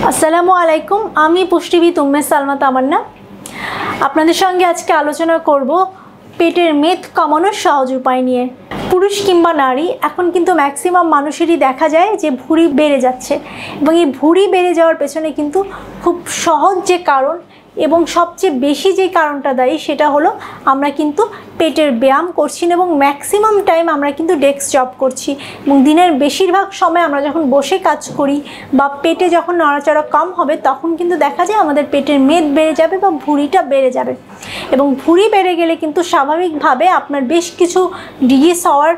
আসসালামু আলাইকুম। আমি পুষ্টিবিদ উম্মে সালমা তামান্না আপনাদের সঙ্গে আজকে আলোচনা করব পেটের মেদ কমানোর সহজ উপায় নিয়ে। পুরুষ কিংবা নারী এখন কিন্তু ম্যাক্সিমাম মানুষেরই দেখা যায় যে ভুঁড়ি বেড়ে যাচ্ছে, এবং এই ভুঁড়ি বেড়ে যাওয়ার পেছনে কিন্তু খুব সহজ যে কারণ এবং সবচেয়ে বেশি যে কারণটা দায়ী সেটা হলো আমরা কিন্তু পেটের ব্যায়াম করছি না, এবং ম্যাক্সিমাম টাইম আমরা কিন্তু ডেস্ক জব করছি, এবং দিনের বেশিরভাগ সময় আমরা যখন বসে কাজ করি বা পেটে যখন নড়াচড়া কম হবে তখন কিন্তু দেখা যায় আমাদের পেটের মেদ বেড়ে যাবে বা ভুঁড়িটা বেড়ে যাবে। এবং ভুঁড়ি বেড়ে গেলে কিন্তু স্বাভাবিকভাবে আপনার বেশ কিছু ডিজিজ হওয়ার,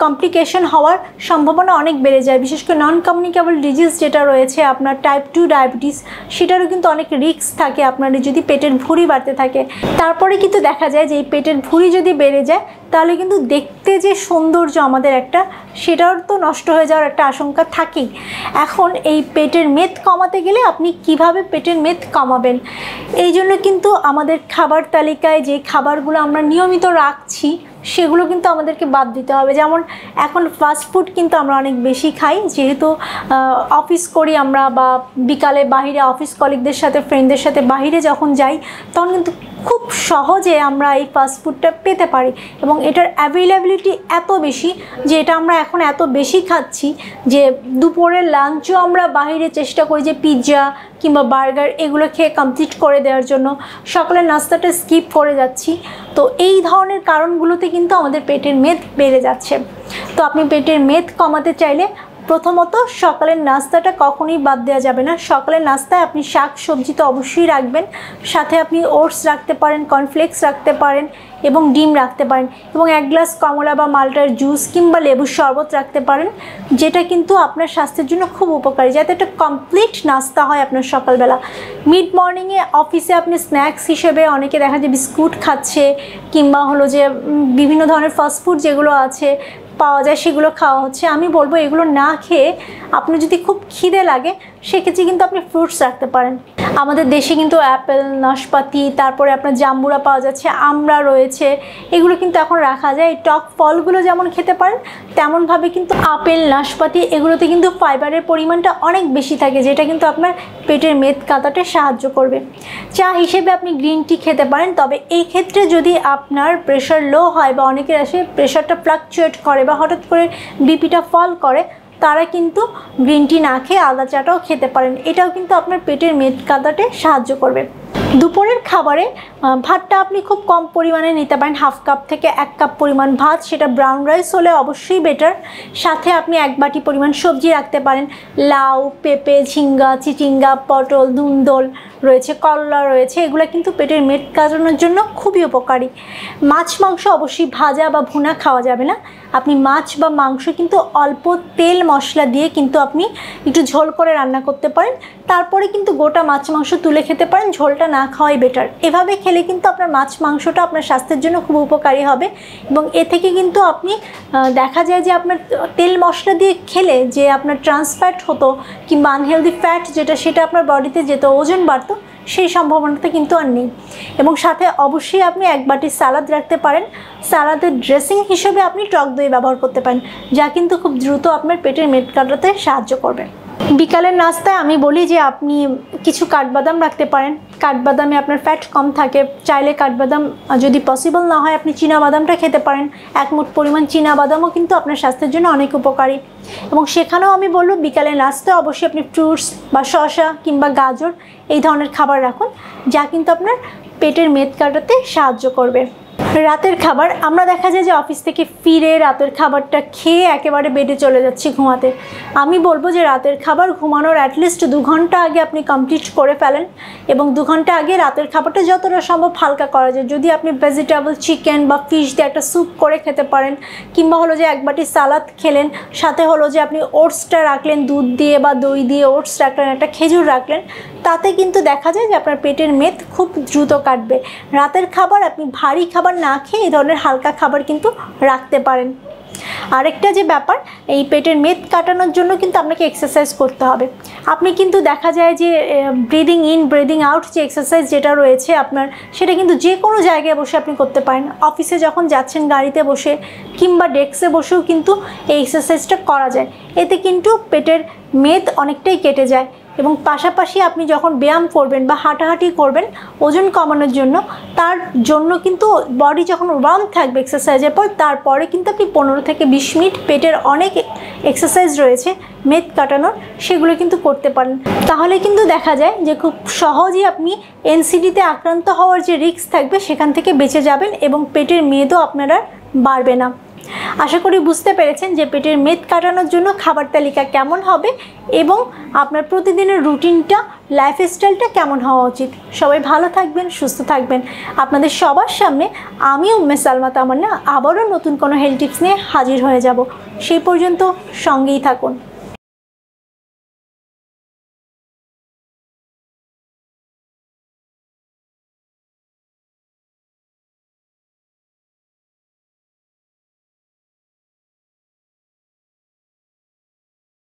কমপ্লিকেশন হওয়ার সম্ভাবনা অনেক বেড়ে যায়। বিশেষ করে নন কমিউনিকেবল ডিজিজ যেটা রয়েছে আপনার টাইপ 2 ডায়াবেটিস, সেটারও কিন্তু অনেক রিস্ক থাকে আপনার যদি পেটের ভুঁড়ি বাড়তে থাকে। তারপরে কিন্তু দেখা যায় যে এই পেটের ভুঁড়ি যদি বেড়ে যায় তাহলে কিন্তু দেখতে যে সৌন্দর্য আমাদের একটা, সেটাও তো নষ্ট হয়ে যাওয়ার একটা আশঙ্কা থাকেই। এখন এই পেটের মেদ কমাতে গেলে আপনি কিভাবে পেটের মেদ কমাবেন, এই জন্য কিন্তু আমাদের খাবার তালিকায় যে খাবারগুলো আমরা নিয়মিত রাখছি সেগুলো কিন্তু আমাদেরকে বাদ দিতে হবে। যেমন এখন ফাস্ট ফুড কিন্তু আমরা অনেক বেশি খাই, যেহেতু অফিস করি আমরা বা বিকালে বাহিরে অফিস কলিগদের সাথে, ফ্রেন্ডদের সাথে বাহিরে যখন যাই তখন কিন্তু খুব সহজে আমরা এই ফাস্ট ফুডটা পেতে পারি, এবং এটার অ্যাভেলেবিলিটি এত বেশি যে এটা আমরা এখন এত বেশি খাচ্ছি যে দুপুরের লাঞ্চও আমরা বাহিরে চেষ্টা করি যে পিৎজা কিংবা বার্গার এগুলো খেয়ে কমপ্লিট করে দেওয়ার জন্য, সকালের নাস্তাটা স্কিপ করে যাচ্ছি। তো এই ধরনের কারণগুলোতে কিন্তু আমাদের পেটের মেদ বেড়ে যাচ্ছে। তো আপনি পেটের মেদ কমাতে চাইলে প্রথমত সকালের নাস্তাটা কখনোই বাদ দেওয়া যাবে না। সকালের নাস্তায় আপনি শাক সবজি তো অবশ্যই রাখবেন, সাথে আপনি ওটস রাখতে পারেন, কর্নফ্লেক্স রাখতে পারেন এবং ডিম রাখতে পারেন, এবং 1 গ্লাস কমলা বা মাল্টার জুস কিংবা লেবুর শরবত রাখতে পারেন, যেটা কিন্তু আপনার স্বাস্থ্যের জন্য খুব উপকারী, যাতে একটা কমপ্লিট নাস্তা হয় আপনার সকালবেলা। মিড মর্নিংয়ে অফিসে আপনি স্ন্যাক্স হিসেবে অনেকে দেখা যায় বিস্কুট খাচ্ছে, কিংবা হলো যে বিভিন্ন ধরনের ফাস্টফুড যেগুলো আছে পাওয়া যায় সেগুলো খাওয়া হচ্ছে। আমি বলবো এগুলো না খেয়ে আপনি যদি খুব খিদে লাগে সেক্ষেত্রে কিন্তু আপনি ফ্রুটস রাখতে পারেন। আমাদের দেশে কিন্তু অ্যাপেল, নাশপাতি, তারপরে আপনার জাম্বুরা পাওয়া যাচ্ছে, আমড়া রয়েছে, এগুলো কিন্তু এখন রাখা যায়। এই টক ফলগুলো যেমন খেতে পারেন তেমনভাবে কিন্তু আপেল, নাশপাতি এগুলোতে কিন্তু ফাইবারের পরিমাণটা অনেক বেশি থাকে, যেটা কিন্তু আপনার পেটের মেদ কাটাতে সাহায্য করবে। চা হিসেবে আপনি গ্রিন টি খেতে পারেন, তবে এই ক্ষেত্রে যদি আপনার প্রেশার লো হয় বা অনেকের আসে প্রেশারটা ফ্লাকচুয়েট করে বা হঠাৎ করে বিপিটা ফল করে, তারা কিন্তু গ্রিন টি না খেয়ে আদা চাটাও খেতে পারেন। এটাও কিন্তু আপনার পেটের মেদ কাটাতে সাহায্য করবে। দুপুরের খাবারে ভাতটা আপনি খুব কম পরিমাণে নিতে পারেন, 1/2 কাপ থেকে 1 কাপ পরিমাণ ভাত, সেটা ব্রাউন রাইস হলে অবশ্যই বেটার। সাথে আপনি 1 বাটি পরিমাণ সবজি রাখতে পারেন, লাউ, পেঁপে, ঝিঙ্গা, চিচিঙ্গা, পটল, ধুন্দল রয়েছে, করলা রয়েছে, এগুলো কিন্তু পেটের মেদ কাটানোর জন্য খুবই উপকারী। মাছ মাংস অবশ্যই ভাজা বা ভুনা খাওয়া যাবে না। আপনি মাছ বা মাংস কিন্তু অল্প তেল মশলা দিয়ে কিন্তু আপনি একটু ঝোল করে রান্না করতে পারেন, তারপরে কিন্তু গোটা মাছ মাংস তুলে খেতে পারেন, ঝোলটা না খাওয়াই বেটার। এভাবে খেলে কিন্তু আপনার মাছ মাংসটা আপনার স্বাস্থ্যের জন্য খুব উপকারী হবে, এবং এ থেকে কিন্তু আপনি দেখা যায় যে আপনার তেল মশলা দিয়ে খেলে যে আপনার ট্রান্সফ্যাট হতো কিংবা আনহেলদি ফ্যাট যেটা, সেটা আপনার বডিতে যেত, ওজন বাড়তো, সেই সম্ভাবনাটা কিন্তু আর নেই। এবং সাথে অবশ্যই আপনি 1 বাটি সালাদ রাখতে পারেন। সালাদের ড্রেসিং হিসেবে আপনি টক দই ব্যবহার করতে পারেন, যা কিন্তু খুব দ্রুত আপনার পেটের মেদ কাটাতে সাহায্য করবে। বিকালের নাস্তায় আমি বলি যে আপনি কিছু কাঠবাদাম রাখতে পারেন, কাঠবাদামে আপনার ফ্যাট কম থাকে, চাইলে কাঠবাদাম যদি পসিবল না হয় আপনি চীনাবাদামটা খেতে পারেন। 1 মুঠ পরিমাণ চীনাবাদামও কিন্তু আপনার স্বাস্থ্যের জন্য অনেক উপকারী। এবং সেখানেও আমি বলবো বিকালের নাস্তায় অবশ্যই আপনি ফ্রুটস বা শসা কিংবা গাজর এই ধরনের খাবার রাখুন, যা কিন্তু আপনার পেটের মেদ কাটাতে সাহায্য করবে। রাতের খাবার, আমরা দেখা যায় যে অফিস থেকে ফিরে রাতের খাবারটা খেয়ে একেবারে বেডে চলে যাচ্ছি ঘুমাতে। আমি বলবো যে রাতের খাবার ঘুমানোর অ্যাটলিস্ট 2 ঘন্টা আগে আপনি কমপ্লিট করে ফেলেন, এবং 2 ঘন্টা আগে রাতের খাবারটা যতটা সম্ভব হালকা করা যায়। যদি আপনি ভেজিটেবল, চিকেন বা ফিশ দিয়ে একটা স্যুপ করে খেতে পারেন, কিংবা হলো যে 1 বাটি সালাদ খেলেন, সাথে হলো যে আপনি ওটসটা রাখলেন, দুধ দিয়ে বা দই দিয়ে ওটস রাখলেন, একটা খেজুর রাখলেন, তাতে কিন্তু দেখা যায় যে আপনার পেটের মেদ খুব দ্রুত কাটবে। রাতের খাবার আপনি ভারী খাবার না খেয়ে এই ধরনের হালকা খাবার কিন্তু রাখতে পারেন। আরেকটা যে ব্যাপার, এই পেটের মেদ কাটানোর জন্য কিন্তু আপনাকে এক্সারসাইজ করতে হবে। আপনি কিন্তু দেখা যায় যে ব্রিদিং ইন ব্রিদিং আউট যে এক্সারসাইজ যেটা রয়েছে আপনার, সেটা কিন্তু যে কোনো জায়গায় বসে আপনি করতে পারেন। অফিসে যখন যাচ্ছেন গাড়িতে বসে কিংবা ডেস্কে বসেও কিন্তু এই এক্সারসাইজটা করা যায়। এতে কিন্তু পেটের মেদ অনেকটাই কেটে যায়। এবং পাশাপাশি আপনি যখন ব্যায়াম করবেন বা হাঁটাহাঁটি করবেন ওজন কমানোর জন্য, তার জন্য কিন্তু বডি যখন ওয়ার্ম থাকবে এক্সারসাইজের পর, তারপরে কিন্তু আপনি 15 থেকে 20 মিনিট পেটের অনেক এক্সারসাইজ রয়েছে মেদ কাটানোর, সেগুলো কিন্তু করতে পারেন। তাহলে কিন্তু দেখা যায় যে খুব সহজেই আপনি এনসিডিতে আক্রান্ত হওয়ার যে রিস্ক থাকবে সেখান থেকে বেঁচে যাবেন এবং পেটের মেদও আপনারা বাড়বে না। আশা করি বুঝতে পেরেছেন যে পেটের মেদ কাটানোর জন্য খাবার তালিকা কেমন হবে এবং আপনার প্রতিদিনের রুটিনটা, লাইফস্টাইলটা কেমন হওয়া উচিত। সবাই ভালো থাকবেন, সুস্থ থাকবেন। আপনাদের সবার সামনে আমি উম্মে সালমা তামান্না আবারও নতুন কোনো হেলথ টিপস নিয়ে হাজির হয়ে যাব। সেই পর্যন্ত সঙ্গেই থাকুন।